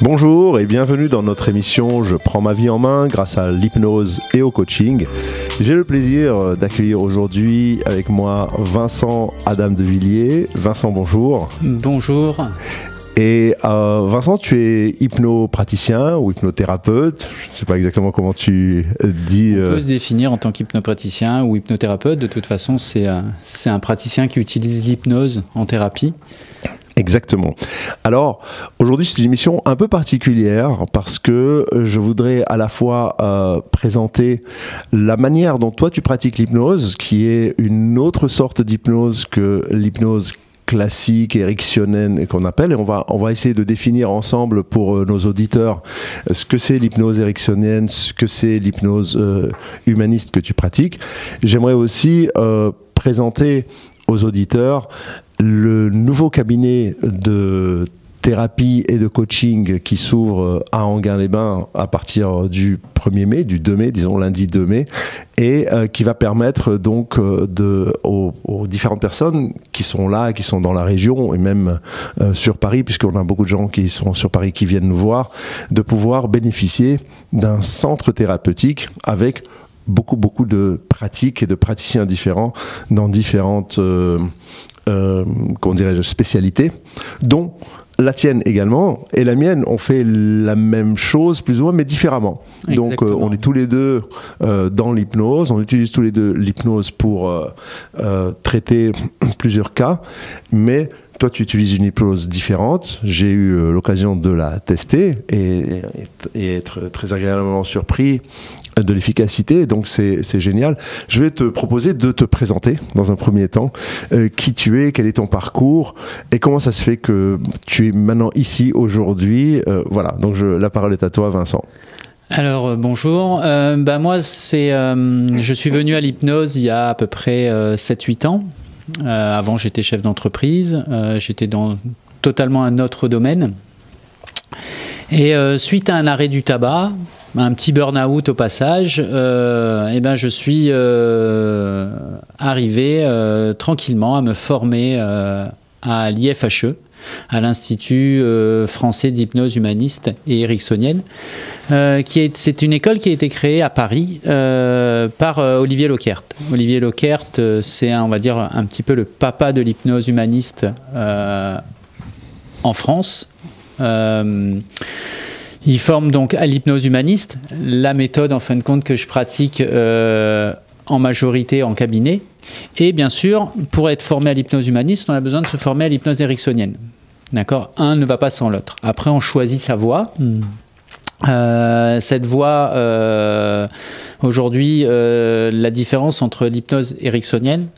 Bonjour et bienvenue dans notre émission Je prends ma vie en main grâce à l'hypnose et au coaching. J'ai le plaisir d'accueillir aujourd'hui avec moi Vincent Adam de Villiers. Vincent, bonjour. Bonjour. Et Vincent, tu es hypnopraticien ou hypnothérapeute. Je ne sais pas exactement comment tu dis. On peut se définir en tant qu'hypnopraticien ou hypnothérapeute. De toute façon, c'est un praticien qui utilise l'hypnose en thérapie. Exactement. Alors, aujourd'hui, c'est une émission un peu particulière parce que je voudrais à la fois présenter la manière dont toi tu pratiques l'hypnose, qui est une autre sorte d'hypnose que l'hypnose classique, ericksonienne qu'on appelle, et on va essayer de définir ensemble pour nos auditeurs ce que c'est l'hypnose ericksonienne, ce que c'est l'hypnose humaniste que tu pratiques. J'aimerais aussi présenter aux auditeurs le nouveau cabinet de thérapie et de coaching qui s'ouvre à Enghien-les-Bains à partir du 1er mai, du 2 mai, disons lundi 2 mai, et qui va permettre donc aux différentes personnes qui sont là, qui sont dans la région et même sur Paris, puisqu'on a beaucoup de gens qui sont sur Paris qui viennent nous voir, de pouvoir bénéficier d'un centre thérapeutique avec beaucoup de pratiques et de praticiens différents dans différentes comment dirais-je, spécialités, dont la tienne également et la mienne. On fait la même chose plus ou moins mais différemment. Exactement. Donc on est tous les deux dans l'hypnose, on utilise tous les deux l'hypnose pour traiter plusieurs cas, mais toi tu utilises une hypnose différente. J'ai eu l'occasion de la tester et être très agréablement surpris de l'efficacité, donc c'est génial. Je vais te proposer de te présenter dans un premier temps, qui tu es, quel est ton parcours et comment ça se fait que tu es maintenant ici aujourd'hui. Voilà, donc la parole est à toi, Vincent. Alors bonjour, moi je suis venu à l'hypnose il y a à peu près 7-8 ans. Avant j'étais chef d'entreprise, j'étais dans totalement un autre domaine. Et suite à un arrêt du tabac, un petit burn-out au passage, je suis arrivé tranquillement à me former à l'IFHE, à l'Institut français d'hypnose humaniste et ericksonienne. C'est une école qui a été créée à Paris par Olivier Lockert. Olivier Lockert, c'est on va dire un petit peu le papa de l'hypnose humaniste en France. Il forme donc à l'hypnose humaniste, la méthode en fin de compte que je pratique en majorité en cabinet. Et bien sûr, pour être formé à l'hypnose humaniste, on a besoin de se former à l'hypnose ericksonienne. D'accord ? Un ne va pas sans l'autre. Après, on choisit sa voie. Cette voie, aujourd'hui, la différence entre l'hypnose ericksonienne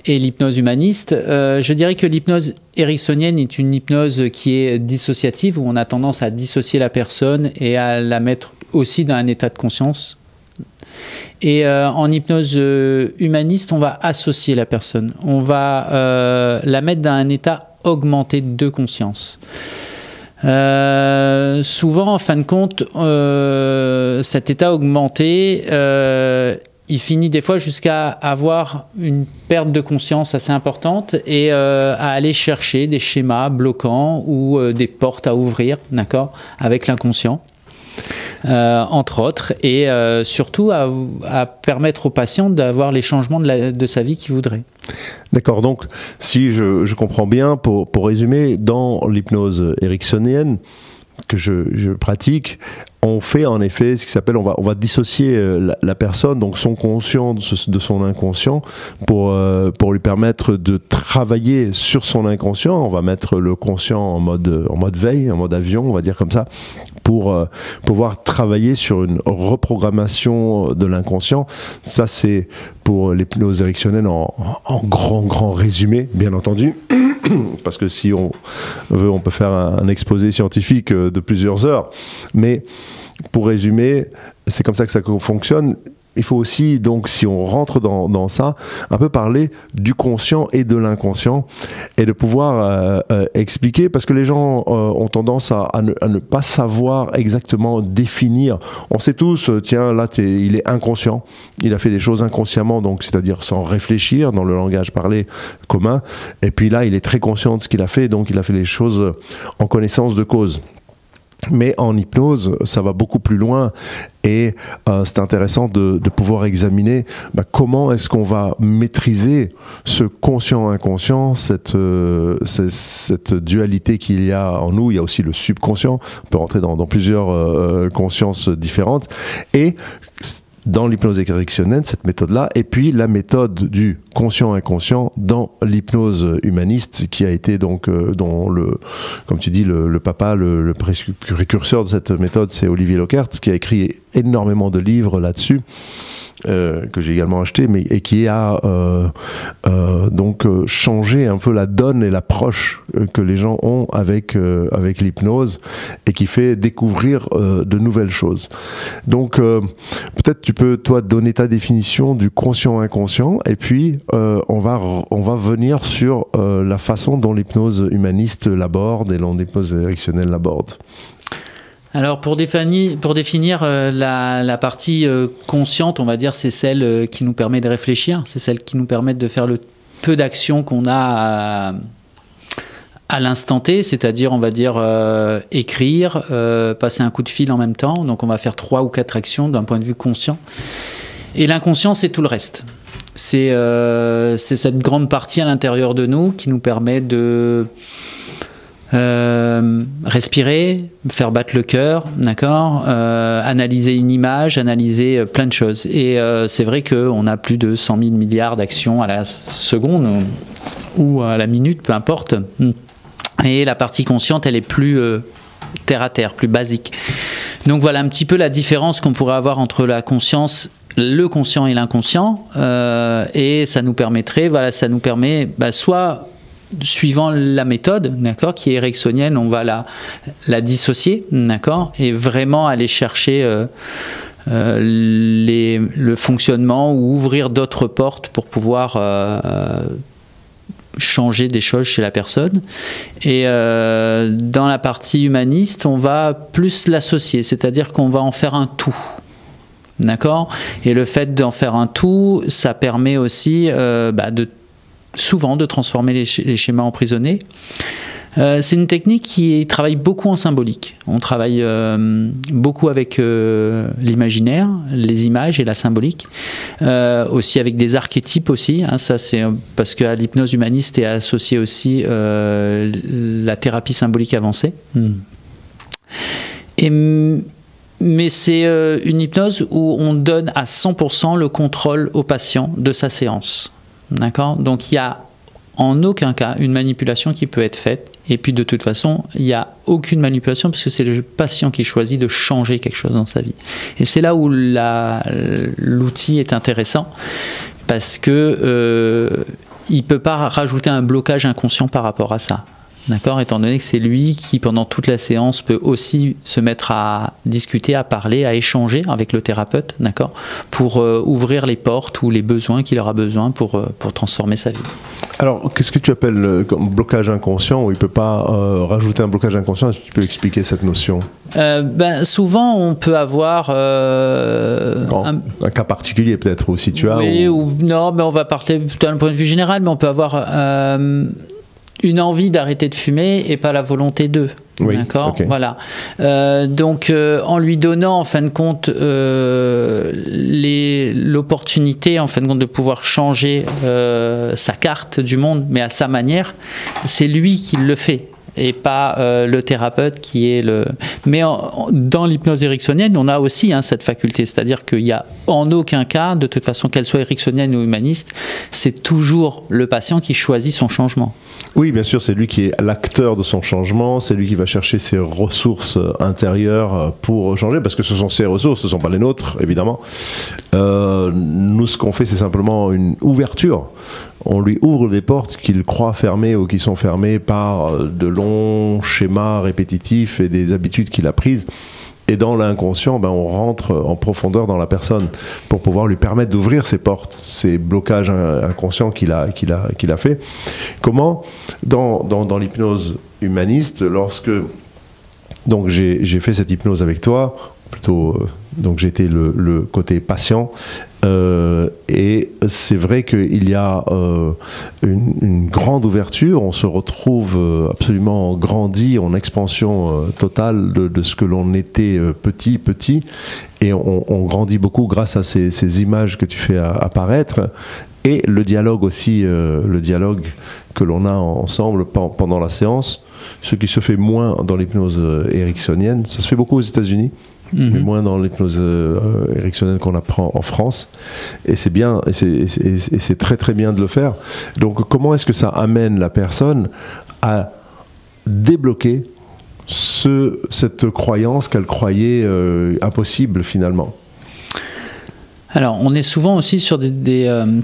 et l'hypnose humaniste, je dirais que l'hypnose ericksonienne est une hypnose qui est dissociative, où on a tendance à dissocier la personne et à la mettre aussi dans un état de conscience. Et en hypnose humaniste, on va associer la personne. On va la mettre dans un état augmenté de conscience. Souvent, en fin de compte, cet état augmenté, il finit des fois jusqu'à avoir une perte de conscience assez importante et à aller chercher des schémas bloquants ou des portes à ouvrir, d'accord, avec l'inconscient. Entre autres, et surtout à permettre aux patients d'avoir les changements de sa vie qu'ils voudraient. D'accord, donc si je comprends bien, pour résumer, dans l'hypnose ericksonienne que je pratique, on fait en effet ce qui s'appelle, on va dissocier la personne, donc son conscient de son inconscient, pour lui permettre de travailler sur son inconscient. On va mettre le conscient en mode veille, en mode avion, on va dire comme ça, pour pouvoir travailler sur une reprogrammation de l'inconscient. Ça, c'est pour l'hypnose ericksonienne en grand résumé, bien entendu. Parce que si on veut, on peut faire un exposé scientifique de plusieurs heures. Mais pour résumer, c'est comme ça que ça fonctionne. Il faut aussi, donc, si on rentre dans ça, un peu parler du conscient et de l'inconscient et de pouvoir expliquer, parce que les gens ont tendance à ne pas savoir exactement définir. On sait tous, tiens, là, il est inconscient, il a fait des choses inconsciemment, donc c'est-à-dire sans réfléchir, dans le langage parlé commun, et puis là, il est très conscient de ce qu'il a fait, donc il a fait les choses en connaissance de cause. Mais en hypnose, ça va beaucoup plus loin et c'est intéressant de pouvoir examiner comment est-ce qu'on va maîtriser ce conscient-inconscient, cette dualité qu'il y a en nous. Il y a aussi le subconscient, on peut rentrer dans plusieurs consciences différentes. Et dans l'hypnose érectionnelle, cette méthode-là, et puis la méthode du conscient-inconscient dans l'hypnose humaniste, qui a été donc, dont comme tu dis, le papa, le précurseur de cette méthode, c'est Olivier Lockert, qui a écrit énormément de livres là-dessus. Que j'ai également acheté, et qui a donc changé un peu la donne et l'approche que les gens ont avec l'hypnose, et qui fait découvrir de nouvelles choses. Donc peut-être tu peux toi donner ta définition du conscient-inconscient, et puis on va venir sur la façon dont l'hypnose humaniste l'aborde et l'hypnose érectionnelle l'aborde. Alors pour définir la partie consciente, on va dire, c'est celle qui nous permet de réfléchir, c'est celle qui nous permet de faire le peu d'actions qu'on a à l'instant T, c'est-à-dire on va dire écrire, passer un coup de fil en même temps, donc on va faire 3 ou 4 actions d'un point de vue conscient. Et l'inconscient, c'est tout le reste. C'est cette grande partie à l'intérieur de nous qui nous permet de respirer, faire battre le cœur, d'accord, analyser une image, analyser plein de choses. Et c'est vrai qu'on a plus de 100 000 milliards d'actions à la seconde ou à la minute, peu importe. Et la partie consciente, elle est plus terre à terre, plus basique. Donc voilà un petit peu la différence qu'on pourrait avoir entre la conscience, le conscient et l'inconscient. Et ça nous permettrait, voilà, ça nous permet soit suivant la méthode, d'accord, qui est ericksonienne, on va la dissocier, d'accord, et vraiment aller chercher le fonctionnement ou ouvrir d'autres portes pour pouvoir changer des choses chez la personne. Et dans la partie humaniste, on va plus l'associer, c'est-à-dire qu'on va en faire un tout. D'accord ? Et le fait d'en faire un tout, ça permet aussi souvent de transformer les schémas emprisonnés. C'est une technique qui travaille beaucoup en symbolique. On travaille beaucoup avec l'imaginaire, les images et la symbolique. Aussi avec des archétypes aussi. Ça, c'est parce qu'à l'hypnose humaniste est associée aussi la thérapie symbolique avancée. Mais c'est une hypnose où on donne à 100% le contrôle au patient de sa séance. D'accord ? Donc il n'y a en aucun cas une manipulation qui peut être faite. Et puis de toute façon, il n'y a aucune manipulation parce que c'est le patient qui choisit de changer quelque chose dans sa vie. Et c'est là où l'outil est intéressant parce que il ne peut pas rajouter un blocage inconscient par rapport à ça. D'accord, étant donné que c'est lui qui, pendant toute la séance, peut aussi se mettre à discuter, à parler, à échanger avec le thérapeute, d'accord, pour ouvrir les portes ou les besoins qu'il aura besoin pour transformer sa vie. Alors, qu'est-ce que tu appelles comme blocage inconscient, où il ne peut pas rajouter un blocage inconscient? Est-ce que tu peux expliquer cette notion? Souvent, on peut avoir... un cas particulier peut-être, ou si tu as... Oui, ou non, mais on va partir d'un point de vue général, mais on peut avoir... une envie d'arrêter de fumer et pas la volonté d'eux. Oui, d'accord, okay. Voilà. Donc, en lui donnant, en fin de compte, l'opportunité, en fin de compte, de pouvoir changer sa carte du monde, mais à sa manière, c'est lui qui le fait. Et pas le thérapeute qui est le... Mais dans l'hypnose ericksonienne, on a aussi cette faculté, c'est-à-dire qu'il n'y a en aucun cas, de toute façon, qu'elle soit ericksonienne ou humaniste, c'est toujours le patient qui choisit son changement. Oui, bien sûr, c'est lui qui est l'acteur de son changement, c'est lui qui va chercher ses ressources intérieures pour changer, parce que ce sont ses ressources, ce ne sont pas les nôtres, évidemment. Nous, ce qu'on fait, c'est simplement une ouverture. On lui ouvre des portes qu'il croit fermées ou qui sont fermées par de longs schémas répétitifs et des habitudes qu'il a prises. Et dans l'inconscient, on rentre en profondeur dans la personne pour pouvoir lui permettre d'ouvrir ces portes, ces blocages inconscients qu'il a fait. Comment, dans l'hypnose humaniste, lorsque donc j'ai fait cette hypnose avec toi, plutôt donc j'ai été le côté patient, Et c'est vrai qu'il y a une grande ouverture, on se retrouve absolument grandi en expansion totale de ce que l'on était petit, et on grandit beaucoup grâce à ces images que tu fais apparaître, et le dialogue aussi, le dialogue que l'on a ensemble pendant la séance, ce qui se fait moins dans l'hypnose ericksonienne. Ça se fait beaucoup aux États-Unis, mais moins dans l'hypnose ericksonienne qu'on apprend en France. Et c'est bien, et c'est très très bien de le faire. Donc comment est-ce que ça amène la personne à débloquer cette croyance qu'elle croyait impossible finalement? Alors, on est souvent aussi sur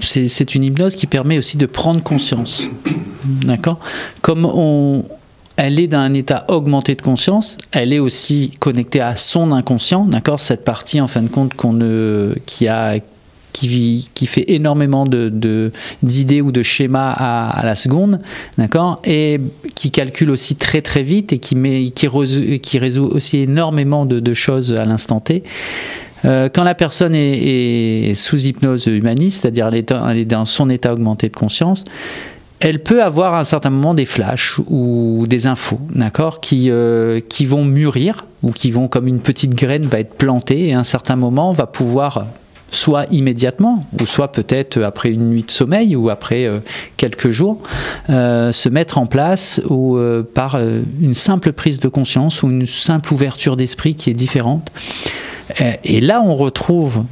c'est une hypnose qui permet aussi de prendre conscience. D'accord ? Comme elle est dans un état augmenté de conscience, elle est aussi connectée à son inconscient, d'accord ? Cette partie, en fin de compte, qui fait énormément d'idées ou de schémas à la seconde, d'accord ? Et qui calcule aussi très très vite et qui résout aussi énormément de choses à l'instant T. Quand la personne est sous hypnose humaniste, c'est-à-dire elle est dans son état augmenté de conscience, elle peut avoir à un certain moment des flashs ou des infos, d'accord, qui vont mûrir, ou qui vont, comme une petite graine va être plantée, et à un certain moment va pouvoir, soit immédiatement, ou soit peut-être après une nuit de sommeil, ou après quelques jours, se mettre en place par une simple prise de conscience, ou une simple ouverture d'esprit qui est différente. Et là, on retrouve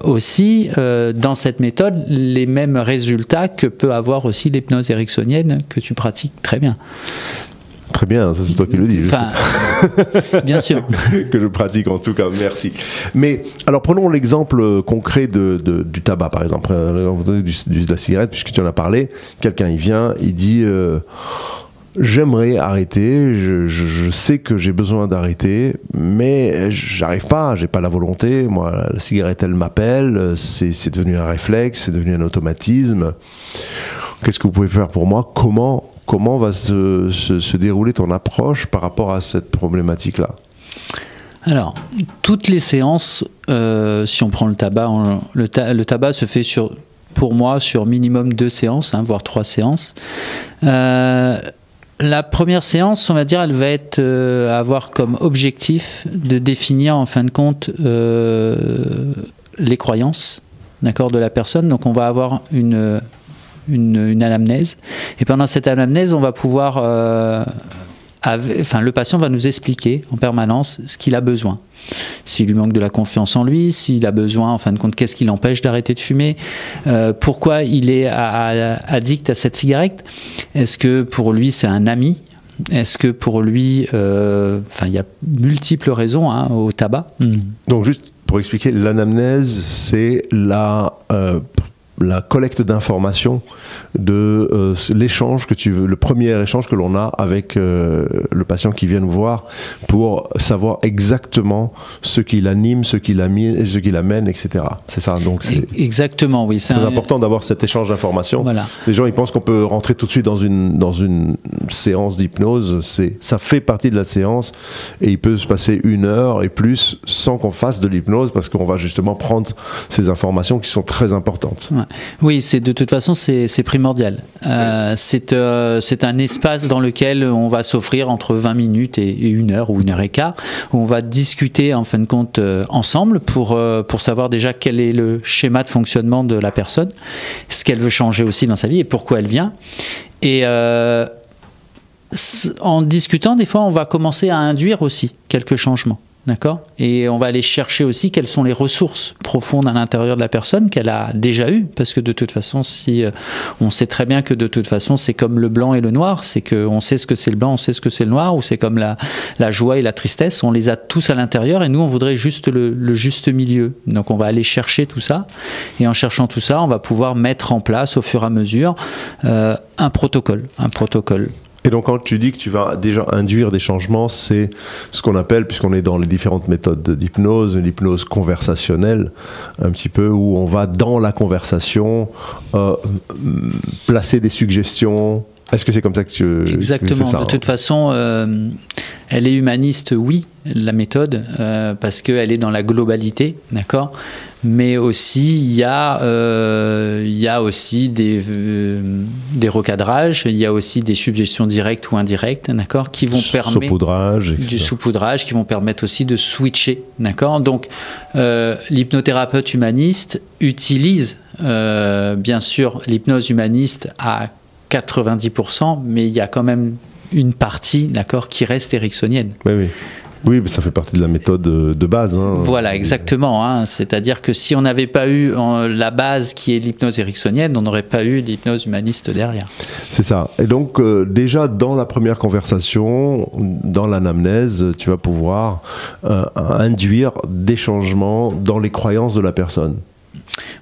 aussi dans cette méthode les mêmes résultats que peut avoir aussi l'hypnose ericksonienne que tu pratiques très bien. Très bien, ça c'est toi qui le dis. Enfin, bien sûr. Que je pratique en tout cas, merci. Mais alors prenons l'exemple concret du tabac par exemple, de la cigarette, puisque tu en as parlé. Quelqu'un il vient, il dit... j'aimerais arrêter, je sais que j'ai besoin d'arrêter, mais j'arrive pas, j'ai pas la volonté. Moi, la cigarette, elle m'appelle, c'est devenu un réflexe, c'est devenu un automatisme. Qu'est-ce que vous pouvez faire pour moi ? Comment va se dérouler ton approche par rapport à cette problématique-là ? Alors, toutes les séances, si on prend le tabac, le tabac se fait pour moi sur minimum 2 séances, voire 3 séances. La première séance, on va dire, elle va avoir comme objectif de définir en fin de compte les croyances, d'accord, de la personne. Donc on va avoir une anamnèse, et pendant cette anamnèse, on va pouvoir, le patient va nous expliquer en permanence ce qu'il a besoin. S'il lui manque de la confiance en lui, s'il a besoin, en fin de compte, qu'est-ce qui l'empêche d'arrêter de fumer, pourquoi il est addict à cette cigarette, est-ce que pour lui c'est un ami, est-ce que pour lui, il y a multiples raisons au tabac. Donc juste pour expliquer, l'anamnèse, c'est la collecte d'informations de l'échange que tu veux, le premier échange que l'on a avec le patient qui vient nous voir, pour savoir exactement ce qui l'anime, ce qui l'amène, etc. C'est ça. Donc exactement, oui. C'est très important d'avoir cet échange d'informations. Voilà. Les gens, ils pensent qu'on peut rentrer tout de suite dans une séance d'hypnose. Ça fait partie de la séance, et il peut se passer 1 heure et plus sans qu'on fasse de l'hypnose, parce qu'on va justement prendre ces informations qui sont très importantes. Ouais. Oui, de toute façon, c'est primordial. C'est un espace dans lequel on va s'offrir entre 20 minutes et 1 heure ou 1 heure et quart, où on va discuter en fin de compte ensemble pour savoir déjà quel est le schéma de fonctionnement de la personne, ce qu'elle veut changer aussi dans sa vie et pourquoi elle vient. Et en discutant, des fois, on va commencer à induire aussi quelques changements. D'accord ? Et on va aller chercher aussi quelles sont les ressources profondes à l'intérieur de la personne qu'elle a déjà eues, parce que de toute façon, on sait très bien que de toute façon, c'est comme le blanc et le noir, c'est qu'on sait ce que c'est le blanc, on sait ce que c'est le noir, ou c'est comme la joie et la tristesse, on les a tous à l'intérieur, et nous, on voudrait juste le juste milieu. Donc on va aller chercher tout ça, et en cherchant tout ça, on va pouvoir mettre en place au fur et à mesure un protocole. Et donc quand tu dis que tu vas déjà induire des changements, c'est ce qu'on appelle, puisqu'on est dans les différentes méthodes d'hypnose, l'hypnose conversationnelle, un petit peu, où on va dans la conversation placer des suggestions, Est-ce que c'est comme ça que tu... Exactement. Ça, de toute façon, elle est humaniste, oui, la méthode, parce qu'elle est dans la globalité, d'accord. Mais aussi, il y a aussi des recadrages, il y a aussi des suggestions directes ou indirectes, d'accord, qui vont permettre du saupoudrage, qui vont permettre aussi de switcher, d'accord. Donc, l'hypnothérapeute humaniste utilise, bien sûr, l'hypnose humaniste à 90%, mais il y a quand même une partie, d'accord, qui reste ericksonienne. Oui, oui. Oui, mais ça fait partie de la méthode de base. Hein. Voilà, exactement. Hein. C'est-à-dire que si on n'avait pas eu la base qui est l'hypnose ericksonienne, on n'aurait pas eu l'hypnose humaniste derrière. C'est ça. Et donc, déjà, dans la première conversation, dans l'anamnèse, tu vas pouvoir induire des changements dans les croyances de la personne.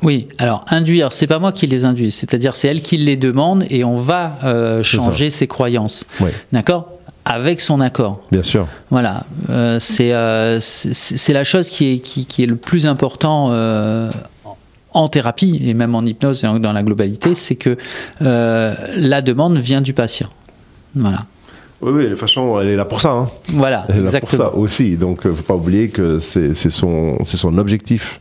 Oui, alors induire, c'est pas moi qui les induis, c'est-à-dire c'est elle qui les demande et on va changer ses croyances. Oui. D'accord ? Avec son accord. Bien sûr. Voilà, c'est la chose qui est le plus important en thérapie et même en hypnose et dans la globalité, c'est que la demande vient du patient. Voilà. Oui, de toute façon, elle est là pour ça. Hein. Voilà, elle est exactement. Là pour ça aussi. Donc, il ne faut pas oublier que c'est son objectif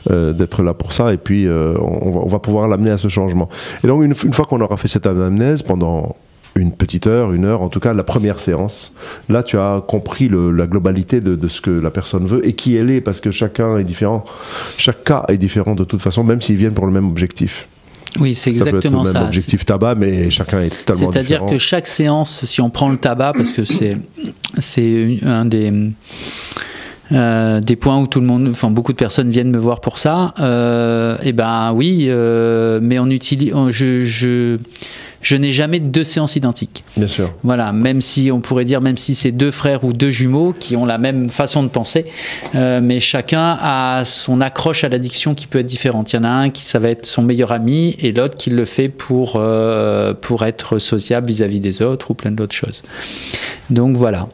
d'être là pour ça. Et puis, on va pouvoir l'amener à ce changement. Et donc, une fois qu'on aura fait cette anamnèse pendant une petite heure, une heure, en tout cas, la première séance, là, tu as compris la globalité de ce que la personne veut et qui elle est, parce que chacun est différent. Chaque cas est différent de toute façon, même s'ils viennent pour le même objectif. Oui, c'est exactement ça. Ça peut être le même objectif tabac, mais chacun est totalement différent. C'est-à-dire que chaque séance, si on prend le tabac, parce que c'est un des points où tout le monde, enfin beaucoup de personnes viennent me voir pour ça, et ben oui, mais on utilise, je n'ai jamais deux séances identiques. Bien sûr. Voilà, même si on pourrait dire, même si c'est deux frères ou deux jumeaux qui ont la même façon de penser, mais chacun a son accroche à l'addiction qui peut être différente. Il y en a un qui ça va être son meilleur ami et l'autre qui le fait pour être sociable vis-à-vis des autres ou plein d'autres choses. Donc voilà.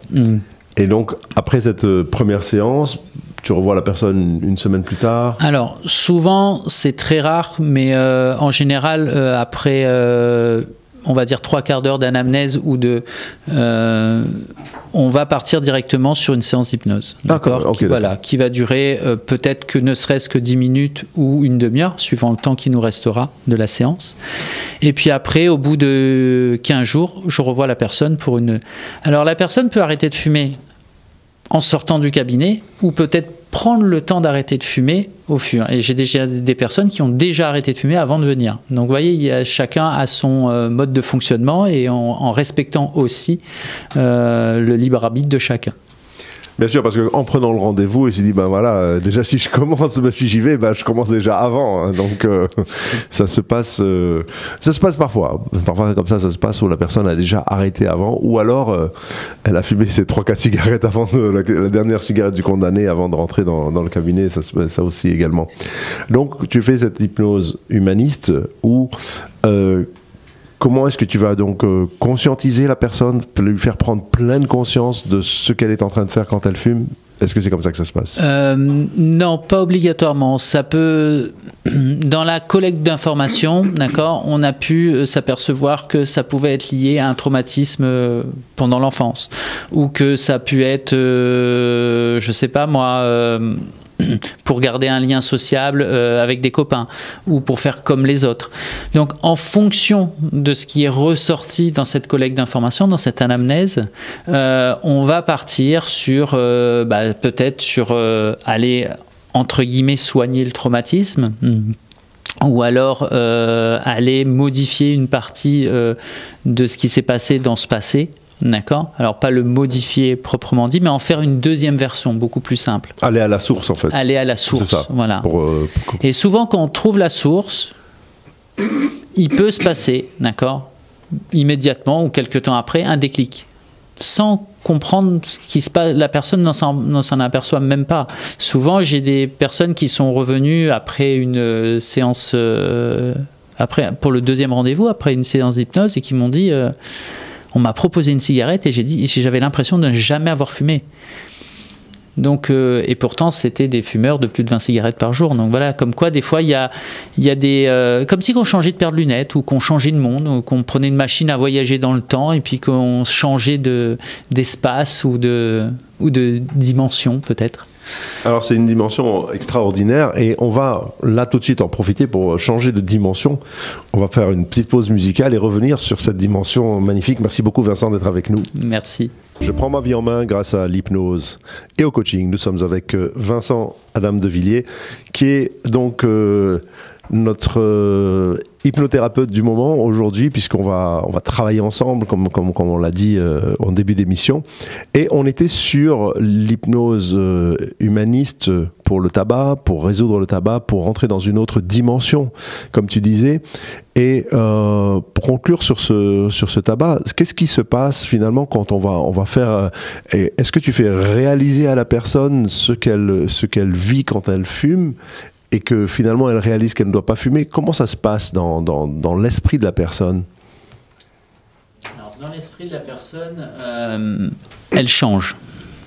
Et donc après cette première séance, tu revois la personne une semaine plus tard? Alors, souvent, c'est très rare, mais en général, après, on va dire 3/4 d'heure d'anamnèse ou on va partir directement sur une séance d'hypnose. D'accord, okay, qui va durer peut-être que ne serait-ce que 10 minutes ou une demi-heure, suivant le temps qui nous restera de la séance. Et puis après, au bout de 15 jours, je revois la personne pour une... Alors, la personne peut arrêter de fumer en sortant du cabinet, ou peut-être prendre le temps d'arrêter de fumer au fur. Et j'ai déjà des personnes qui ont déjà arrêté de fumer avant de venir. Donc vous voyez, chacun a son mode de fonctionnement et en respectant aussi le libre arbitre de chacun. Bien sûr, parce qu'en prenant le rendez-vous, il s'est dit, ben voilà, déjà si je commence, si j'y vais, ben je commence déjà avant. Hein, donc ça se passe parfois. Parfois comme ça se passe où la personne a déjà arrêté avant, ou alors elle a fumé ses 3-4 cigarettes avant la dernière cigarette du condamné avant de rentrer dans le cabinet, ça aussi également. Donc tu fais cette hypnose humaniste où... comment est-ce que tu vas donc conscientiser la personne, lui faire prendre pleine conscience de ce qu'elle est en train de faire quand elle fume? Est-ce que c'est comme ça que ça se passe? Non, pas obligatoirement. Ça peut, dans la collecte d'informations, d'accord, on a pu s'apercevoir que ça pouvait être lié à un traumatisme pendant l'enfance, ou que ça a pu être, je sais pas moi. Pour garder un lien sociable avec des copains ou pour faire comme les autres. Donc en fonction de ce qui est ressorti dans cette collecte d'informations, dans cette anamnèse, on va partir sur peut-être sur aller entre guillemets soigner le traumatisme, ou alors aller modifier une partie de ce qui s'est passé dans ce passé. D'accord. Alors pas le modifier proprement dit, mais en faire une deuxième version beaucoup plus simple. Aller à la source en fait. Aller à la source. C'est ça. Voilà. Et souvent quand on trouve la source, il peut se passer, d'accord, immédiatement ou quelques temps après, un déclic, sans comprendre ce qui se passe. La personne ne s'en aperçoit même pas. Souvent j'ai des personnes qui sont revenues après une séance, pour le deuxième rendez-vous, après une séance d'hypnose, et qui m'ont dit. On m'a proposé une cigarette et j'avais l'impression de ne jamais avoir fumé. Donc, et pourtant, c'était des fumeurs de plus de 20 cigarettes par jour. Donc voilà, comme quoi, des fois, il y a des... comme si on changeait de paire de lunettes, ou qu'on changeait de monde, ou qu'on prenait une machine à voyager dans le temps, et puis qu'on changeait d'espace ou de dimension, peut-être. Alors c'est une dimension extraordinaire et on va là tout de suite en profiter pour changer de dimension. On va faire une petite pause musicale et revenir sur cette dimension magnifique. Merci beaucoup Vincent d'être avec nous. Merci. Je prends ma vie en main grâce à l'hypnose et au coaching. Nous sommes avec Vincent Adam Devilliers qui est donc notre hypnothérapeute du moment aujourd'hui, puisqu'on va travailler ensemble, comme on l'a dit en début d'émission. Et on était sur l'hypnose humaniste pour le tabac, pour résoudre le tabac, pour rentrer dans une autre dimension, comme tu disais. Et pour conclure sur ce tabac, qu'est-ce qui se passe finalement quand on va faire... Est-ce que tu fais réaliser à la personne ce qu'elle vit quand elle fume, et que finalement elle réalise qu'elle ne doit pas fumer? Comment ça se passe dans l'esprit de la personne? Alors, dans l'esprit de la personne, elle change.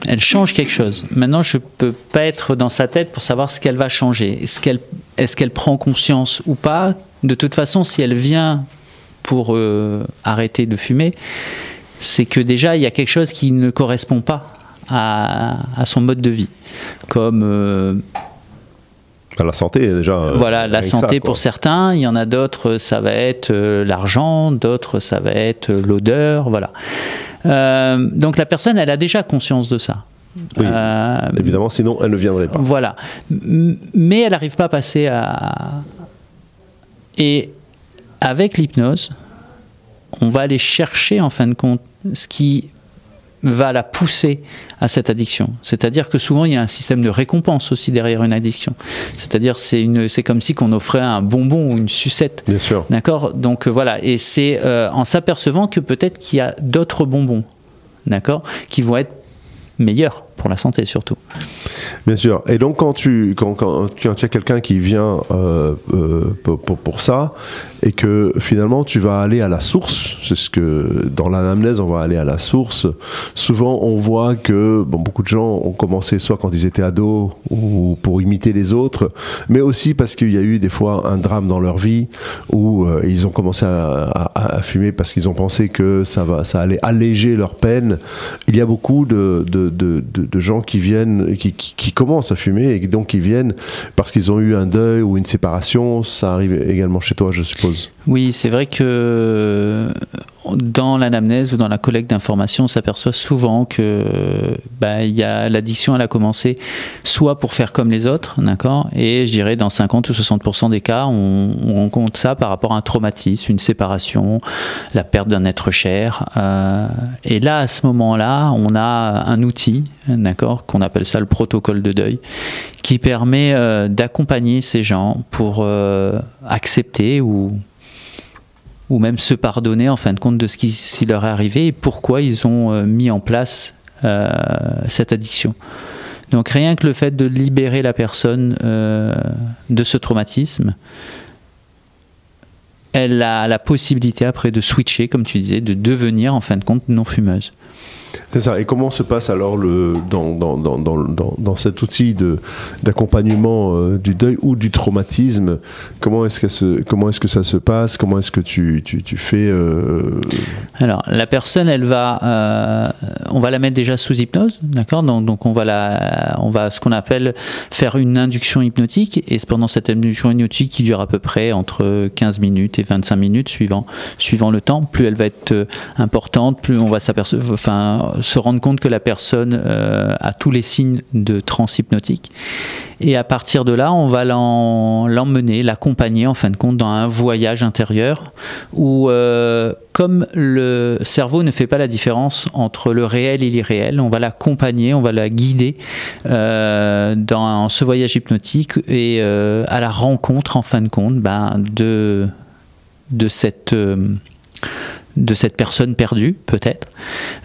Elle change quelque chose. Maintenant, je ne peux pas être dans sa tête pour savoir ce qu'elle va changer. Est-ce qu'elle prend conscience ou pas? De toute façon, si elle vient pour arrêter de fumer, c'est que déjà, il y a quelque chose qui ne correspond pas à son mode de vie. Comme... la santé, déjà. Voilà, la santé pour certains. Il y en a d'autres, ça va être l'argent. D'autres, ça va être l'odeur. Voilà. Donc la personne, elle a déjà conscience de ça. Oui, évidemment, sinon elle ne viendrait pas. Voilà. Mais elle n'arrive pas à passer à... Et avec l'hypnose, on va aller chercher, en fin de compte, ce qui va la pousser à cette addiction. C'est-à-dire que souvent, il y a un système de récompense aussi derrière une addiction. C'est-à-dire, c'est comme si on offrait un bonbon ou une sucette. Bien sûr. D'accord ? Donc voilà, et c'est en s'apercevant que peut-être qu'il y a d'autres bonbons, d'accord, qui vont être meilleurs pour la santé surtout. Bien sûr. Et donc quand tu as quelqu'un qui vient pour ça, et que finalement tu vas aller à la source, c'est ce que dans l'anamnèse on va aller à la source. Souvent on voit que beaucoup de gens ont commencé soit quand ils étaient ados ou pour imiter les autres, mais aussi parce qu'il y a eu des fois un drame dans leur vie où ils ont commencé à fumer parce qu'ils ont pensé que ça allait alléger leur peine. Il y a beaucoup de gens qui viennent, qui commencent à fumer et donc qui viennent parce qu'ils ont eu un deuil ou une séparation. Ça arrive également chez toi, je suppose. Oui, c'est vrai que dans l'anamnèse ou dans la collecte d'informations, on s'aperçoit souvent que l'addiction, elle a commencé soit pour faire comme les autres, d'accord, et je dirais dans 50 ou 60% des cas, on rencontre ça par rapport à un traumatisme, une séparation, la perte d'un être cher. Et là, à ce moment-là, on a un outil, d'accord, qu'on appelle ça le protocole de deuil, qui permet d'accompagner ces gens pour accepter ou même se pardonner en fin de compte de ce qui leur est arrivé et pourquoi ils ont mis en place cette addiction. Donc rien que le fait de libérer la personne de ce traumatisme, elle a la possibilité après de switcher, comme tu disais, de devenir en fin de compte non-fumeuse. C'est ça. Et comment se passe alors dans cet outil d'accompagnement du deuil ou du traumatisme? Comment est-ce que ça se passe? Comment est-ce que tu fais Alors la personne, on va la mettre déjà sous hypnose, d'accord? Donc on va ce qu'on appelle faire une induction hypnotique, et pendant cette induction hypnotique qui dure à peu près entre 15 minutes et 25 minutes suivant le temps, plus elle va être importante, plus on va se rendre compte que la personne a tous les signes de transe hypnotique. Et à partir de là, on va l'emmener, l'accompagner en fin de compte dans un voyage intérieur où, comme le cerveau ne fait pas la différence entre le réel et l'irréel, on va l'accompagner, on va la guider dans ce voyage hypnotique et à la rencontre en fin de compte de cette personne perdue, peut-être.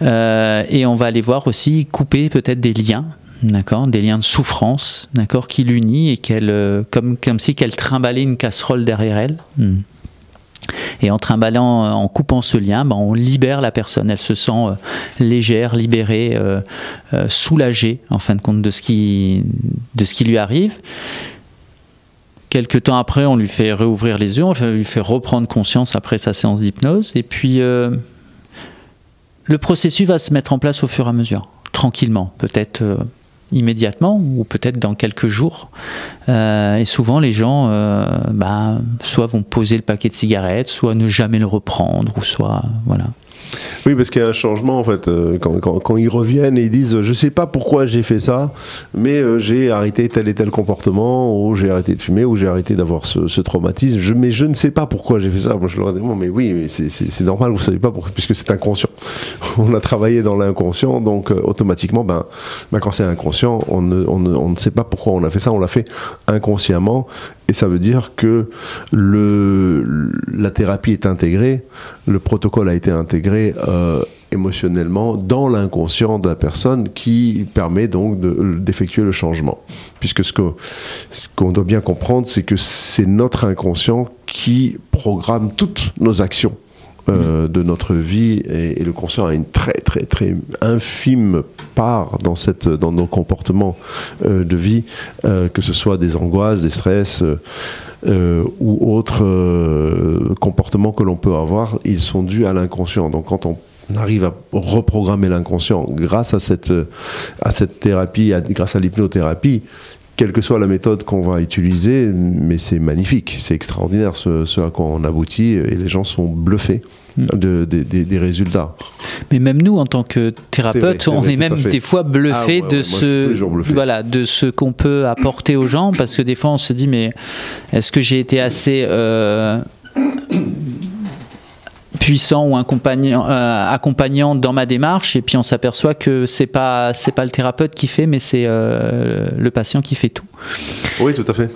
Et on va aller voir aussi couper peut-être des liens, d'accord, des liens de souffrance, d'accord, qui l'unit et comme si qu'elle trimballait une casserole derrière elle. Et en trimballant, en coupant ce lien, on libère la personne. Elle se sent légère, libérée, soulagée, en fin de compte, de ce qui lui arrive. Quelque temps après, on lui fait réouvrir les yeux, on lui fait reprendre conscience après sa séance d'hypnose. Et puis, le processus va se mettre en place au fur et à mesure, tranquillement, peut-être immédiatement ou peut-être dans quelques jours. Et souvent, les gens soit vont poser le paquet de cigarettes, soit ne jamais le reprendre, ou soit... voilà. Oui, parce qu'il y a un changement en fait. Quand ils reviennent et ils disent je sais pas pourquoi j'ai fait ça, mais j'ai arrêté tel et tel comportement, ou j'ai arrêté de fumer, ou j'ai arrêté d'avoir ce traumatisme, mais je ne sais pas pourquoi j'ai fait ça. Moi je leur dis mais oui, mais c'est normal, vous savez pas pourquoi, puisque c'est inconscient. On a travaillé dans l'inconscient, donc automatiquement, quand c'est inconscient, on ne sait pas pourquoi on a fait ça, on l'a fait inconsciemment. Et ça veut dire que la thérapie est intégrée, le protocole a été intégré émotionnellement dans l'inconscient de la personne, qui permet donc d'effectuer le changement. Puisque ce qu'on doit bien comprendre, c'est que c'est notre inconscient qui programme toutes nos actions de notre vie, et le conscient a une très très très infime part dans nos comportements de vie, que ce soit des angoisses, des stress ou autres comportements que l'on peut avoir, ils sont dus à l'inconscient. Donc quand on arrive à reprogrammer l'inconscient grâce à cette thérapie, grâce à l'hypnothérapie, quelle que soit la méthode qu'on va utiliser, mais c'est magnifique, c'est extraordinaire ce à quoi on aboutit, et les gens sont bluffés des résultats. Mais même nous, en tant que thérapeute, on est même des fois bluffés de ce qu'on peut apporter aux gens, parce que des fois on se dit mais est-ce que j'ai été assez puissant ou accompagnant dans ma démarche, et puis on s'aperçoit que c'est pas le thérapeute qui fait, mais c'est le patient qui fait tout. Oui, tout à fait.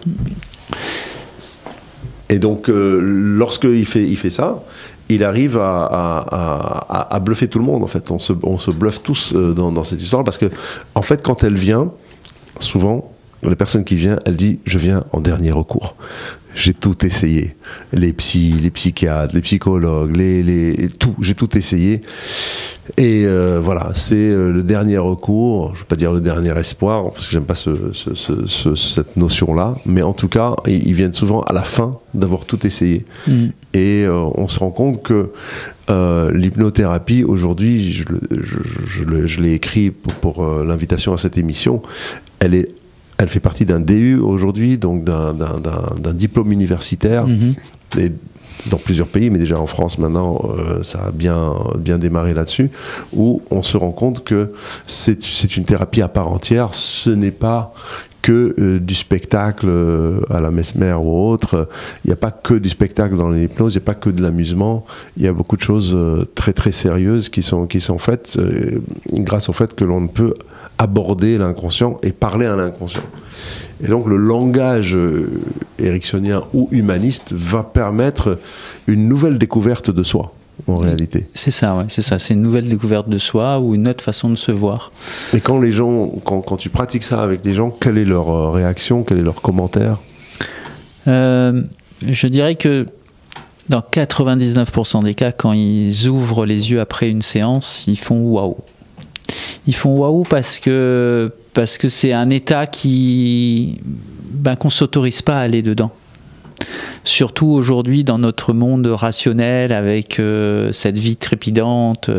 Et donc lorsqu'il fait ça, il arrive à bluffer tout le monde en fait. On se bluffe tous dans cette histoire, parce que en fait quand elle vient, souvent la personne qui vient, elle dit je viens en dernier recours. J'ai tout essayé, les psychiatres, les psychologues, tout, j'ai tout essayé. Et voilà, c'est le dernier recours, je ne veux pas dire le dernier espoir, parce que j'aime pas cette notion-là, mais en tout cas, ils viennent souvent à la fin d'avoir tout essayé. Et on se rend compte que l'hypnothérapie, aujourd'hui, je l'ai écrit pour l'invitation à cette émission, elle fait partie d'un DU aujourd'hui, donc d'un diplôme universitaire, et dans plusieurs pays, mais déjà en France maintenant, ça a bien démarré là-dessus, où on se rend compte que c'est une thérapie à part entière. Ce n'est pas que du spectacle à la Mesmer ou autre. Il n'y a pas que du spectacle dans l'hypnose, il n'y a pas que de l'amusement. Il y a beaucoup de choses très très sérieuses qui sont faites grâce au fait que l'on ne peut aborder l'inconscient et parler à l'inconscient. Et donc le langage ericksonien ou humaniste va permettre une nouvelle découverte de soi, en réalité. C'est ça, ouais, c'est ça. C'est une nouvelle découverte de soi, ou une autre façon de se voir. Et quand les gens, quand tu pratiques ça avec les gens, quelle est leur réaction, quel est leur commentaire ? Je dirais que dans 99% des cas, quand ils ouvrent les yeux après une séance, ils font waouh. Ils font waouh parce que c'est un état qu'on s'autorise pas à aller dedans. Surtout aujourd'hui dans notre monde rationnel, avec cette vie trépidante,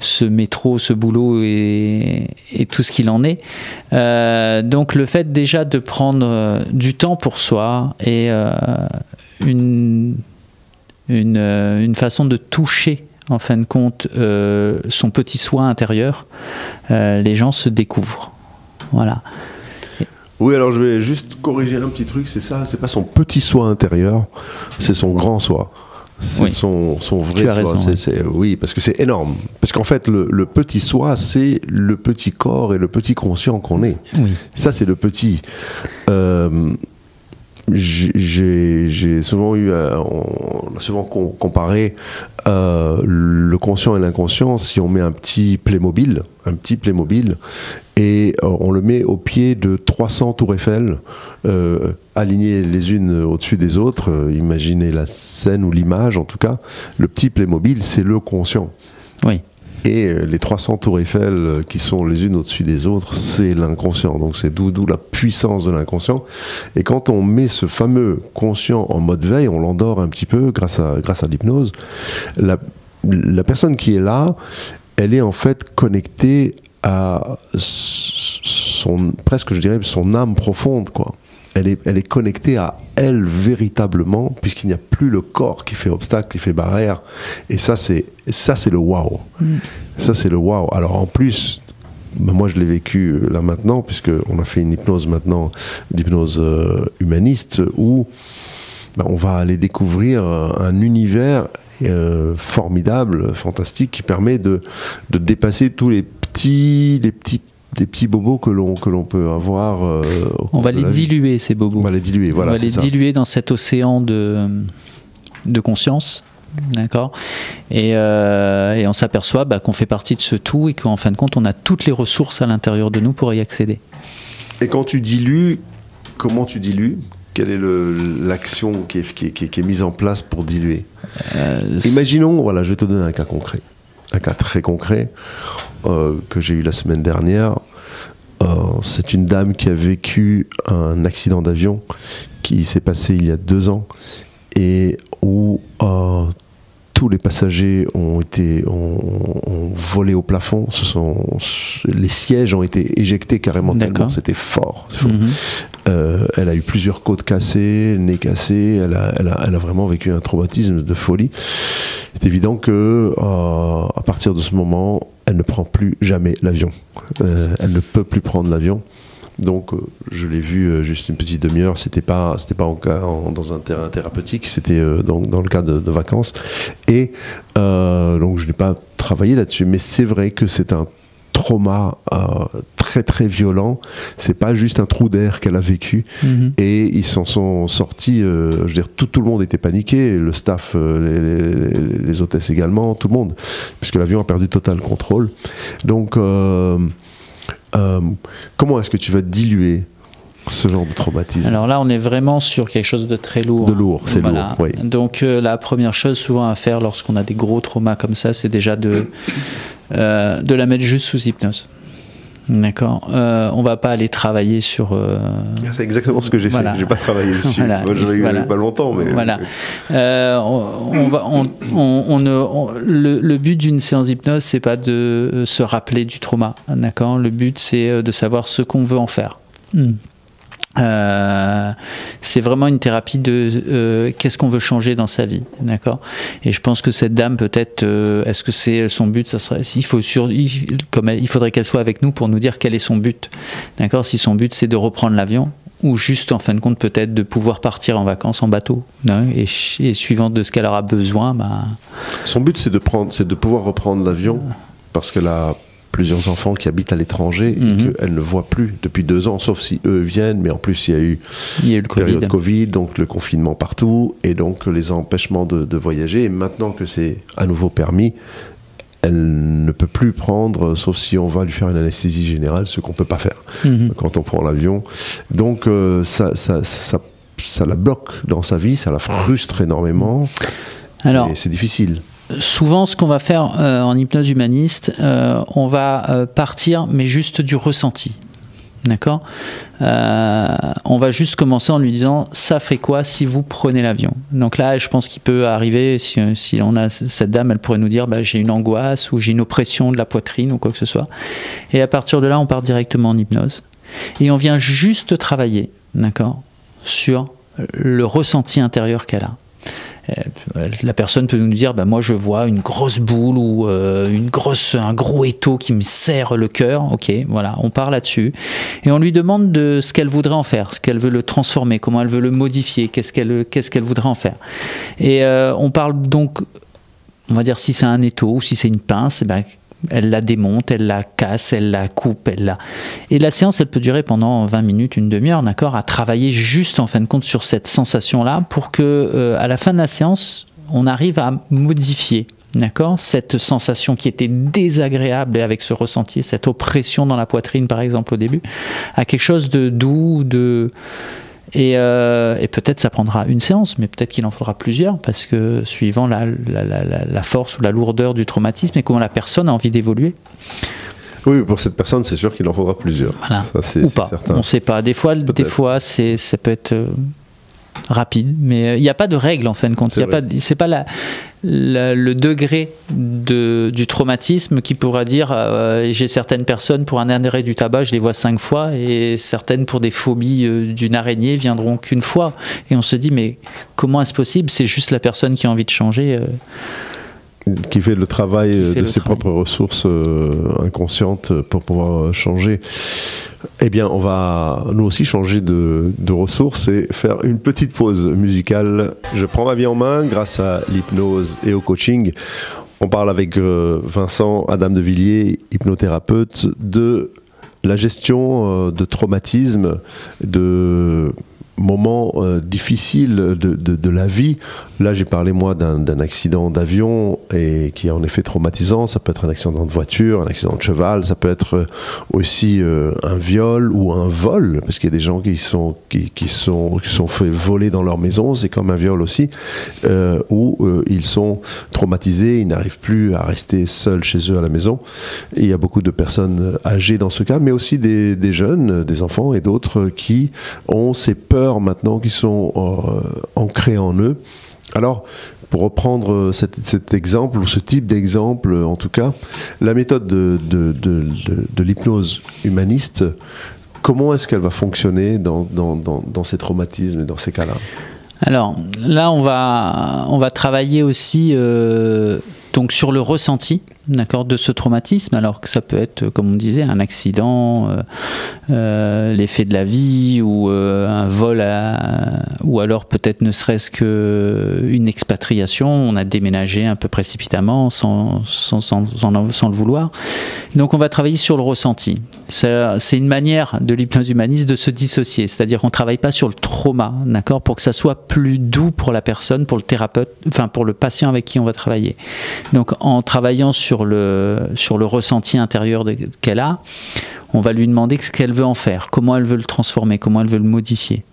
ce métro, ce boulot et tout ce qu'il en est. Donc le fait déjà de prendre du temps pour soi et une façon de toucher en fin de compte son petit soi intérieur, les gens se découvrent. Voilà. Oui, alors je vais juste corriger un petit truc, c'est ça, c'est pas son petit soi intérieur, c'est son grand soi. C'est son vrai soi. Raison, oui, parce que c'est énorme. Parce qu'en fait, le petit soi, c'est le petit corps et le petit conscient qu'on est. Oui. Ça, c'est le petit. j'ai souvent eu, on a souvent comparé le conscient et l'inconscient. Si on met un petit Playmobil, et on le met au pied de 300 tours Eiffel, alignées les unes au-dessus des autres, imaginez la scène ou l'image en tout cas, le petit Playmobil, c'est le conscient. Oui. Et les 300 tours Eiffel qui sont les unes au-dessus des autres, c'est l'inconscient. Donc c'est d'où la puissance de l'inconscient. Et quand on met ce fameux conscient en mode veille, on l'endort un petit peu grâce à l'hypnose. La personne qui est là, elle est en fait connectée à presque je dirais son âme profonde, quoi. Elle est connectée à elle véritablement, puisqu'il n'y a plus le corps qui fait obstacle, qui fait barrière. Et ça c'est le waouh. Ça c'est le waouh. Alors en plus, moi je l'ai vécu là maintenant, puisqu'on a fait une hypnose maintenant, d'hypnose humaniste, où on va aller découvrir un univers formidable, fantastique, qui permet de dépasser tous les petits bobos que l'on peut avoir. On va les diluer, ces bobos. On va les diluer, voilà. On va les diluer dans cet océan de conscience, d'accord. Et on s'aperçoit qu'on fait partie de ce tout et qu'en fin de compte, on a toutes les ressources à l'intérieur de nous pour y accéder. Et quand tu dilues, comment tu dilues ? Quelle est l'action qui est mise en place pour diluer ? Imaginons, voilà, je vais te donner un cas concret. Un cas très concret que j'ai eu la semaine dernière. C'est une dame qui a vécu un accident d'avion qui s'est passé il y a 2 ans et où tous les passagers ont volé au plafond. Les sièges ont été éjectés carrément tellement c'était fort. Elle a eu plusieurs côtes cassées, nez cassé. Elle a vraiment vécu un traumatisme de folie. C'est évident que à partir de ce moment, elle ne prend plus jamais l'avion. Elle ne peut plus prendre l'avion. Donc je l'ai vu juste une petite demi-heure. C'était pas dans un terrain thérapeutique, c'était dans le cadre de vacances. Et donc je n'ai pas travaillé là-dessus. Mais c'est vrai que c'est un trauma très très violent. C'est pas juste un trou d'air qu'elle a vécu. Et ils s'en sont sortis. Je veux dire, tout le monde était paniqué, le staff, les hôtesses également, tout le monde, puisque l'avion a perdu total contrôle. Donc comment est-ce que tu vas diluer ce genre de traumatisme? Alors là, on est vraiment sur quelque chose de très lourd. De lourd, c'est lourd, oui. Donc la première chose souvent à faire lorsqu'on a des gros traumas comme ça, c'est déjà de la mettre juste sous hypnose. D'accord. On va pas aller travailler sur. C'est exactement ce que j'ai fait. J'ai pas travaillé dessus. Moi, je pas longtemps, mais. Voilà. Le but d'une séance d'hypnose, c'est pas de se rappeler du trauma. D'accord. Le but, c'est de savoir ce qu'on veut en faire. C'est vraiment une thérapie de qu'est-ce qu'on veut changer dans sa vie, d'accord. Et je pense que cette dame, peut-être, est-ce que c'est son but, ça serait, il faudrait qu'elle soit avec nous pour nous dire quel est son but, d'accord. Si son but c'est de reprendre l'avion, ou juste en fin de compte peut-être de pouvoir partir en vacances en bateau, hein, et suivant de ce qu'elle aura besoin, son but c'est de pouvoir reprendre l'avion parce qu'elle a plusieurs enfants qui habitent à l'étranger et qu'elle ne voit plus depuis 2 ans, sauf si eux viennent, mais en plus il y a eu le période Covid, donc le confinement partout, et donc les empêchements de voyager, et maintenant que c'est à nouveau permis, elle ne peut plus prendre, sauf si on va lui faire une anesthésie générale, ce qu'on ne peut pas faire quand on prend l'avion. Donc ça la bloque dans sa vie, ça la frustre énormément, et c'est difficile. Souvent, ce qu'on va faire en hypnose humaniste, on va partir, mais juste du ressenti. D'accord ? On va juste commencer en lui disant « ça fait quoi si vous prenez l'avion ?» Donc là, je pense qu'il peut arriver, si on a cette dame, elle pourrait nous dire « j'ai une angoisse » ou « j'ai une oppression de la poitrine » ou quoi que ce soit. Et à partir de là, on part directement en hypnose. Et on vient juste travailler, d'accord, sur le ressenti intérieur qu'elle a. La personne peut nous dire moi je vois une grosse boule ou un gros étau qui me serre le cœur. Ok, voilà, on part là-dessus et on lui demande de ce qu'elle voudrait en faire, ce qu'elle veut le transformer, comment elle veut le modifier, qu'est-ce qu'elle voudrait en faire. Et on parle donc, on va dire si c'est un étau ou si c'est une pince, Elle la démonte, elle la casse, elle la coupe, Et la séance, elle peut durer pendant 20 minutes, une demi-heure, d'accord, à travailler juste en fin de compte sur cette sensation-là pour que à la fin de la séance, on arrive à modifier, d'accord, cette sensation qui était désagréable avec ce ressenti, cette oppression dans la poitrine par exemple au début, à quelque chose de doux, et peut-être ça prendra une séance, mais peut-être qu'il en faudra plusieurs, parce que suivant la force ou la lourdeur du traumatisme et comment la personne a envie d'évoluer. Oui, pour cette personne, c'est sûr qu'il en faudra plusieurs. Voilà. Ça, ou pas, certain. On ne sait pas. Des fois ça peut être rapide, mais il n'y a pas de règle en fin de compte. C'est pas le degré du traumatisme qui pourra dire j'ai certaines personnes pour un arrêt du tabac, je les vois 5 fois, et certaines pour des phobies d'une araignée viendront qu'une fois. Et on se dit mais comment est-ce possible? C'est juste la personne qui a envie de changer. Qui fait le travail de ses propres ressources inconscientes pour pouvoir changer. Eh bien, on va nous aussi changer de ressources et faire une petite pause musicale. Je prends ma vie en main grâce à l'hypnose et au coaching. On parle avec Vincent Adam de Villiers, hypnothérapeute, de la gestion de traumatisme, de moments difficiles de la vie. Là, j'ai parlé, moi, d'un accident d'avion et qui est en effet traumatisant. Ça peut être un accident de voiture, un accident de cheval, ça peut être aussi un viol ou un vol, parce qu'il y a des gens qui sont fait voler dans leur maison, c'est comme un viol aussi, où ils sont traumatisés, ils n'arrivent plus à rester seuls chez eux à la maison. Et il y a beaucoup de personnes âgées dans ce cas, mais aussi des jeunes, des enfants et d'autres qui ont ces peurs maintenant qui sont ancrées en eux. Alors, pour reprendre cet exemple, ou ce type d'exemple en tout cas, la méthode de l'hypnose humaniste, comment est-ce qu'elle va fonctionner dans ces traumatismes et dans ces cas-là? Alors là, on va travailler aussi donc sur le ressenti, d'accord, de ce traumatisme, alors que ça peut être, comme on disait, un accident, l'effet de la vie, ou un vol, ou alors peut-être ne serait-ce qu'une expatriation, on a déménagé un peu précipitamment sans le vouloir. Donc on va travailler sur le ressenti. C'est une manière de l'hypnose humaniste de se dissocier, c'est-à-dire qu'on ne travaille pas sur le trauma, d'accord, pour que ça soit plus doux pour la personne, pour le thérapeute, enfin pour le patient avec qui on va travailler. Donc en travaillant sur le ressenti intérieur qu'elle a, on va lui demander ce qu'elle veut en faire, comment elle veut le transformer, comment elle veut le modifier.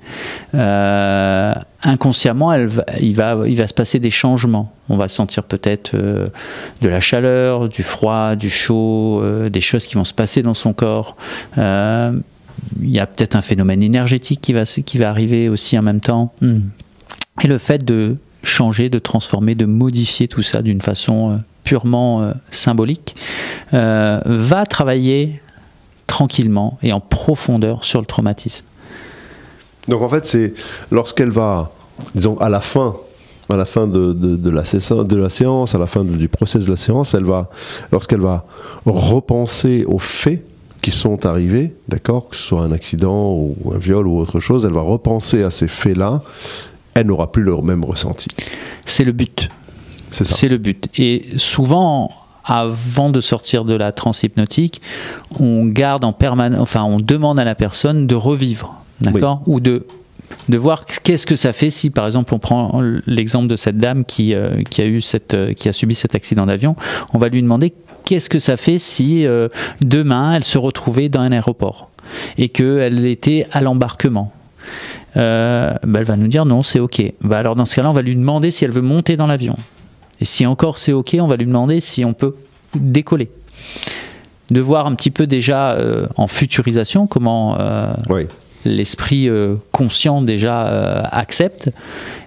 Inconsciemment, il va se passer des changements. On va sentir peut-être de la chaleur, du froid, du chaud, des choses qui vont se passer dans son corps. Il y a peut-être un phénomène énergétique qui va arriver aussi en même temps. Et le fait de changer, de transformer, de modifier tout ça d'une façon purement symbolique, va travailler tranquillement et en profondeur sur le traumatisme. Donc en fait, c'est lorsqu'elle va, disons, à la fin de la séance, à la fin du process de la séance, lorsqu'elle va repenser aux faits qui sont arrivés, d'accord, que ce soit un accident ou un viol ou autre chose, elle va repenser à ces faits-là, elle n'aura plus le même ressenti. C'est le but. C'est ça. C'est le but. Et souvent, avant de sortir de la transe hypnotique, on garde en permanence, enfin, on demande à la personne de revivre, d'accord, oui. Ou de voir qu'est-ce que ça fait si, par exemple, on prend l'exemple de cette dame qui a subi cet accident d'avion, on va lui demander qu'est-ce que ça fait si demain elle se retrouvait dans un aéroport et qu'elle était à l'embarquement. Elle va nous dire non, c'est ok. Alors dans ce cas-là, on va lui demander si elle veut monter dans l'avion. Et si encore c'est ok, on va lui demander si on peut décoller. De voir un petit peu déjà en futurisation comment oui. L'esprit conscient déjà accepte.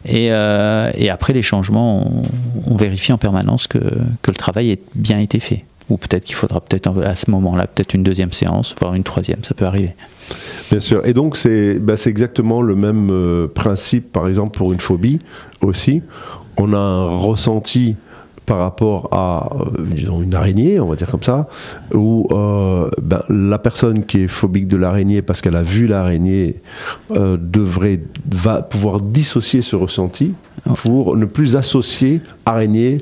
Et après les changements, on vérifie en permanence que le travail ait bien été fait. Ou peut-être qu'il faudra peut-être à ce moment-là peut-être une deuxième séance, voire une troisième, ça peut arriver. Bien sûr. Et donc c'est exactement le même principe, par exemple pour une phobie aussi. On a un ressenti par rapport à, disons, une araignée, on va dire comme ça, où la personne qui est phobique de l'araignée parce qu'elle a vu l'araignée va pouvoir dissocier ce ressenti pour ne plus associer araignée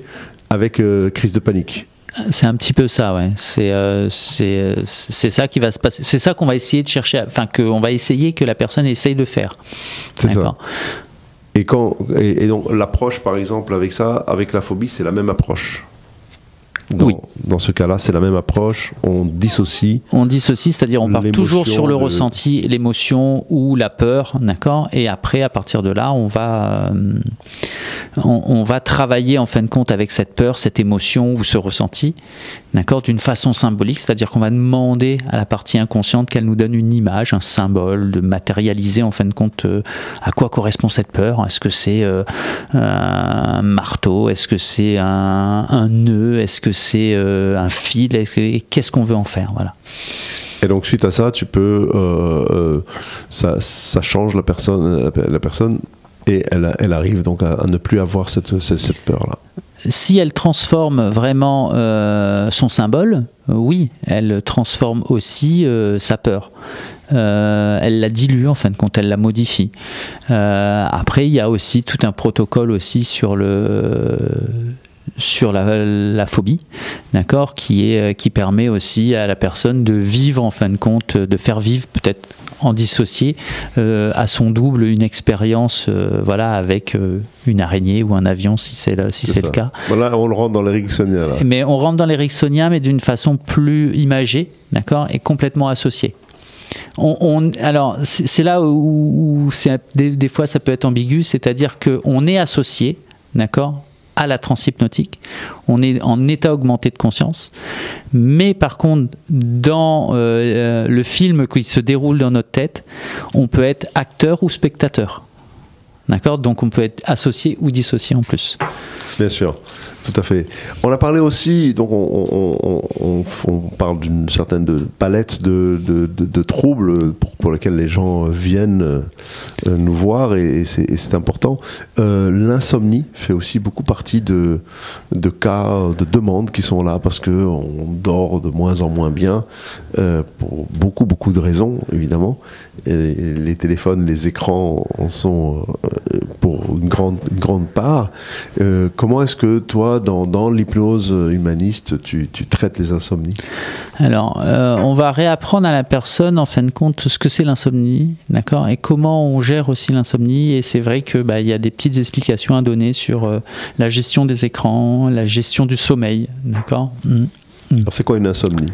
avec crise de panique. C'est un petit peu ça, ouais. C'est ça qui va se passer. C'est ça qu'on va essayer de chercher, enfin qu'on va essayer que la personne essaye de faire. C'est ça. Et donc l'approche, par exemple, avec ça, avec la phobie, c'est la même approche. Dans ce cas-là, c'est la même approche, on dissocie. On dissocie, c'est-à-dire on part toujours sur le ressenti, l'émotion ou la peur, d'accord. Et après, à partir de là, on va travailler en fin de compte avec cette peur, cette émotion ou ce ressenti, d'accord, d'une façon symbolique, c'est-à-dire qu'on va demander à la partie inconsciente qu'elle nous donne une image, un symbole, de matérialiser en fin de compte à quoi correspond cette peur. Est-ce que c'est un marteau? Est-ce que c'est un nœud? Est-ce que c'est un fil? Qu'est-ce qu'on veut en faire? Voilà. Et donc suite à ça, tu peux ça change la personne et elle arrive donc à ne plus avoir cette peur-là. Si elle transforme vraiment son symbole, oui, elle transforme aussi sa peur. Elle la dilue en fin de compte, elle la modifie. Après, il y a aussi tout un protocole aussi sur la phobie, d'accord, qui permet aussi à la personne de vivre en fin de compte, de faire vivre peut-être en dissocié à son double une expérience voilà, avec une araignée ou un avion si c'est le cas. Voilà, on le rentre dans l'éricksonien. Mais on rentre dans l'éricksonien, mais d'une façon plus imagée, d'accord, et complètement associée. Alors c'est là où des fois ça peut être ambigu, c'est-à-dire qu'on est associé, d'accord, à la transe hypnotique, on est en état augmenté de conscience, mais par contre dans le film qui se déroule dans notre tête, on peut être acteur ou spectateur, d'accord, donc on peut être associé ou dissocié en plus. Bien sûr, tout à fait. On a parlé aussi, donc on parle d'une certaine palette de troubles pour lesquels les gens viennent nous voir et c'est important. L'insomnie fait aussi beaucoup partie de cas, de demandes qui sont là parce qu'on dort de moins en moins bien pour beaucoup de raisons, évidemment. Et les téléphones, les écrans en sont pour une grande part. Comment est-ce que toi, dans l'hypnose humaniste, tu traites les insomnies? Alors, on va réapprendre à la personne, en fin de compte, ce que c'est l'insomnie, d'accord, et comment on gère aussi l'insomnie. Et c'est vrai que y a des petites explications à donner sur la gestion des écrans, la gestion du sommeil, d'accord. Alors, c'est quoi une insomnie?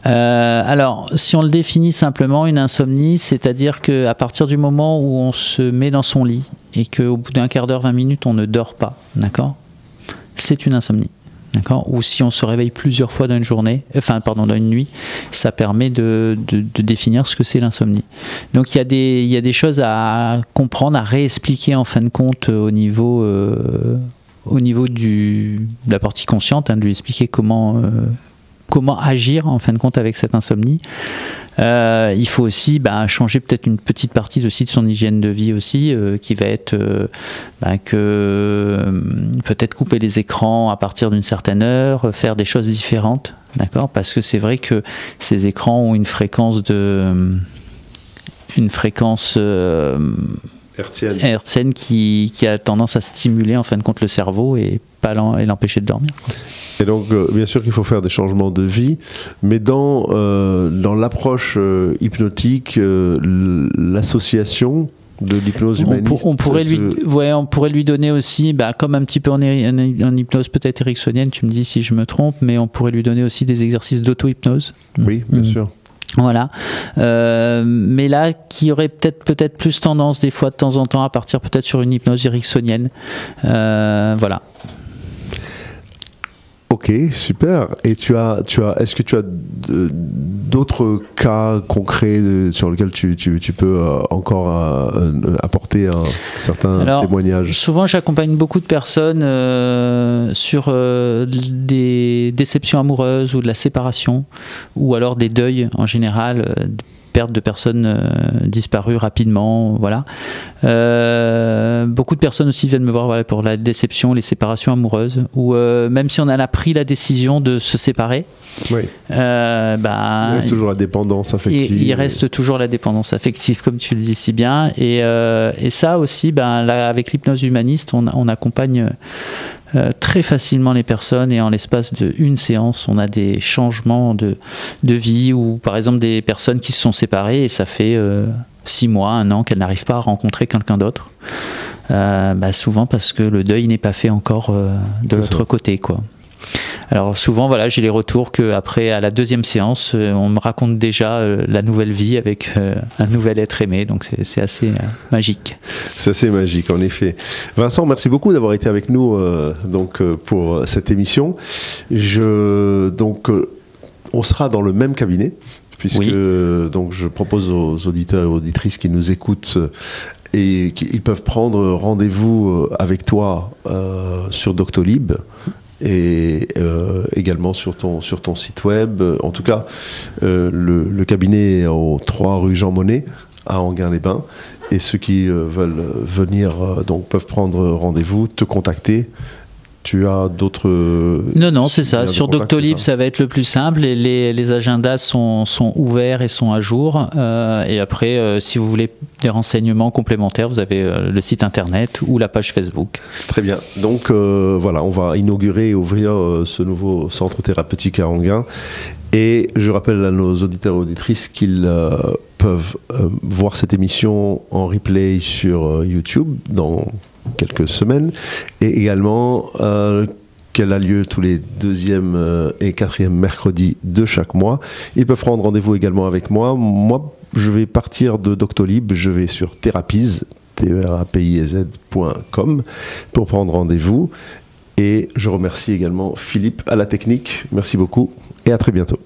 Alors, si on le définit simplement, une insomnie, c'est-à-dire qu'à partir du moment où on se met dans son lit et qu'au bout d'un quart d'heure, 20 minutes, on ne dort pas, d'accord, c'est une insomnie, d'accord. Ou si on se réveille plusieurs fois dans une journée, dans une nuit, ça permet de définir ce que c'est l'insomnie. Donc il y a des choses à comprendre, à réexpliquer en fin de compte au niveau de la partie consciente, de lui expliquer comment agir en fin de compte avec cette insomnie. Il faut aussi changer peut-être une petite partie aussi de son hygiène de vie aussi, qui va être peut-être couper les écrans à partir d'une certaine heure, faire des choses différentes, d'accord, parce que c'est vrai que ces écrans ont une fréquence hertzienne qui a tendance à stimuler en fin de compte le cerveau et l'empêcher de dormir. Et donc, bien sûr qu'il faut faire des changements de vie, mais dans l'approche hypnotique, l'association de l'hypnose humaniste... On pourrait lui donner aussi, comme un petit peu en hypnose peut-être ericksonienne, tu me dis si je me trompe, mais on pourrait lui donner aussi des exercices d'auto-hypnose. Oui, bien sûr. Voilà, mais là qui aurait peut-être plus tendance des fois de temps en temps à partir peut-être sur une hypnose ericksonienne, voilà. Ok, super. Et est-ce que tu as d'autres cas concrets sur lesquels tu peux encore apporter un certain témoignage? Souvent, j'accompagne beaucoup de personnes sur des déceptions amoureuses ou de la séparation, ou alors des deuils en général, perte de personnes disparues rapidement, voilà. Beaucoup de personnes aussi viennent me voir pour la déception, les séparations amoureuses, ou même si on a pris la décision de se séparer, oui. Il reste toujours la dépendance affective. Il reste toujours la dépendance affective, comme tu le dis si bien, et ça aussi, là, avec l'hypnose humaniste, on accompagne très facilement les personnes, et en l'espace d'une séance, on a des changements de vie, ou par exemple des personnes qui se sont séparées et ça fait 6 mois, 1 an qu'elles n'arrivent pas à rencontrer quelqu'un d'autre. Souvent parce que le deuil n'est pas fait encore de l'autre côté, quoi. Alors souvent, voilà, j'ai les retours qu'après, à la 2e séance, on me raconte déjà la nouvelle vie avec un nouvel être aimé, donc c'est assez magique. C'est assez magique, en effet. Vincent, merci beaucoup d'avoir été avec nous pour cette émission. On sera dans le même cabinet, puisque je propose aux auditeurs et auditrices qui nous écoutent et qu'ils peuvent prendre rendez-vous avec toi sur Doctolib, et également sur ton site web. En tout cas, le cabinet est au 3 rue Jean Monnet à Enghien-les-Bains, et ceux qui veulent venir peuvent prendre rendez-vous, te contacter. Tu as d'autres... Non, c'est ça. Sur Doctolib, ça va être le plus simple. Et les agendas sont ouverts et sont à jour. Et après, si vous voulez des renseignements complémentaires, vous avez le site internet ou la page Facebook. Très bien. Donc voilà, on va inaugurer et ouvrir ce nouveau centre thérapeutique à Enghien. Et je rappelle à nos auditeurs et auditrices qu'ils peuvent voir cette émission en replay sur YouTube dans quelques semaines, et également qu'elle a lieu tous les 2e et 4e mercredis de chaque mois. Ils peuvent prendre rendez-vous également avec moi. Moi, je vais partir de Doctolib, je vais sur Therapies, TERAPIZ.com, pour prendre rendez-vous. Et je remercie également Philippe à la technique. Merci beaucoup et à très bientôt.